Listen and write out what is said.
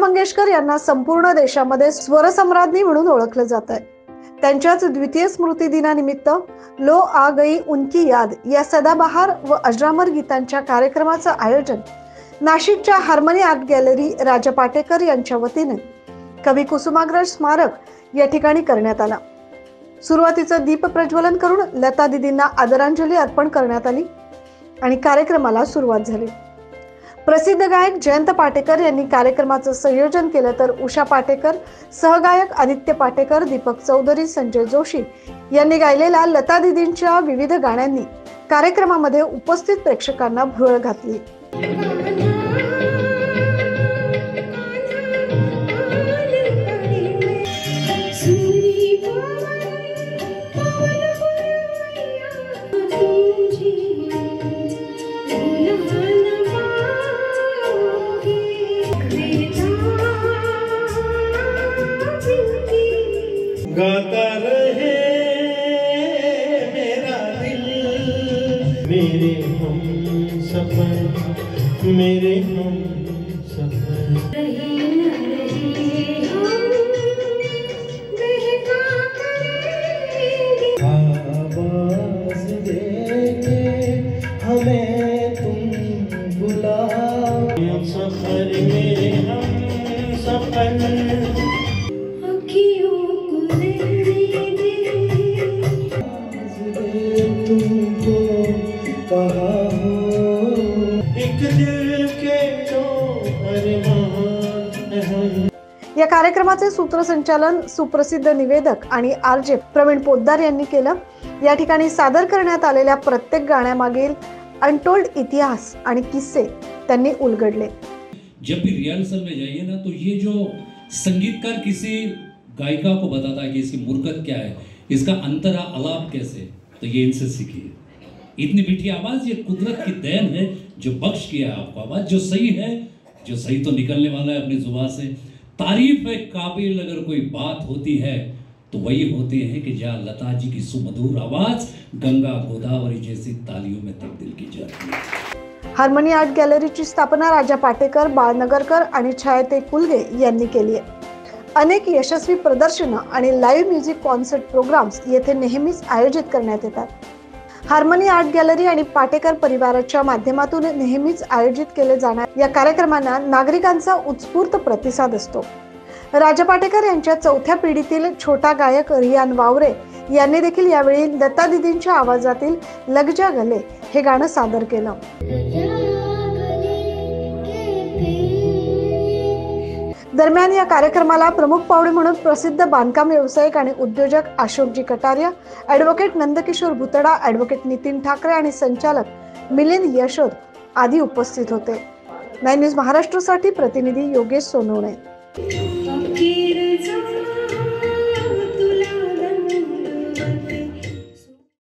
मंगेशकर यांना संपूर्ण देशामध्ये स्वरसम्राज्ञी म्हणून ओळखलं जात आहे। त्यांच्याच द्वितीय स्मृती दिनानिमित्त लो आ गई उनकी याद या सदाबहार व अजरामर गीतांच्या कार्यक्रमाचं आयोजन नाशिकच्या हार्मनी आर्ट गॅलरी राजा पाटेकर यांच्या वतीने कवी कुसुमाग्रज स्मारक या ठिकाणी करण्यात आला। सुरुवातीचं दीप प्रज्वलन करून लता दीदींना आदरांजली अर्पण करण्यात आली आणि कार्यक्रमाला सुरुवात झाली। प्रसिद्ध गायक जयंत पाटेकर यांनी कार्यक्रमाचं संयोजन केलं, तर उषा पाटेकर, सहगायक आदित्य पाटेकर, दीपक चौधरी, संजय जोशी यांनी गायलेल्या लता दीदींच्या विविध गाण्यांनी कार्यक्रमामध्ये उपस्थित प्रेक्षकांना भुरळ घातली। गाता रहे मेरा दिल, मेरे हम सफर, मेरे हम सफर। आवाज़ देके हमें तुम बुलाओ, सफर मेरे हम सफर। या कार्यक्रमाचे सूत्रसंचालन सुप्रसिद्ध निवेदक आणि आरजे प्रवीण पोद्दार यांनी केलं। या ठिकाणी सादर करण्यात आलेल्या प्रत्येक गाण्यामागील अनटोल्ड इतिहास आणि किस्से त्यांनी उलगडले। जब भी रिहर्सल में जाइए ना, तो ये जो संगीतकार किसी गायिका को बताता है कि इसकी मुरकत क्या है, इसका अंतरा आलाप कैसे, तो ये इनसे सीखिए। इतनी मीठी आवाज ये कुदरत की देन है जो बख्श किया आपको आवाज, जो सही है, जो सही तो निकलने वाला है अपनी जुबान से। तारीफ है काबिल अगर कोई बात होती है तो वही होती है कि जहाँ लता जी की सुमधुर आवाज गंगा गोदावरी जैसी तालियों में तब्दील की जाती है। हार्मनी आर्ट गॅलरीची स्थापना राजा पाटेकर, बाळनगरकर आणि छायाताई कुलगे यांनी केली आहे। अनेक यशस्वी प्रदर्शनं आणि लाईव्ह म्युझिक कॉन्सर्ट प्रोग्राम्स येथे नेहमीच आयोजित करण्यात येतात। हार्मनी आर्ट गॅलरी आणि पाटेकर परिवाराच्या माध्यमातून नेहमीच आयोजित केले जाणाऱ्या या कार्यक्रमांना नागरिकांचा उत्स्फूर्त प्रतिसाद असतो। राजा पाटेकर यांच्या चौथ्या पिढीतील छोटा गायक रियान वावरे यांनी देखील यावेळी लता दीदींच्या आवाजातील लग जा गले हे गाणं सादर केलं। दरम्यान या कार्यक्रमाला प्रमुख पाहुणे म्हणून प्रसिद्ध बांधकाम व्यावसायिक आणि उद्योजक अशोकजी कटारिया, ॲडव्होकेट नंदकिशोर भुतडा, ॲडव्होकेट नितीन ठाकरे आणि संचालक मिलिंद यशोद आदी उपस्थित होते। 9 न्यूज महाराष्ट्रासाठी प्रतिनिधी योगेश सोनवणे।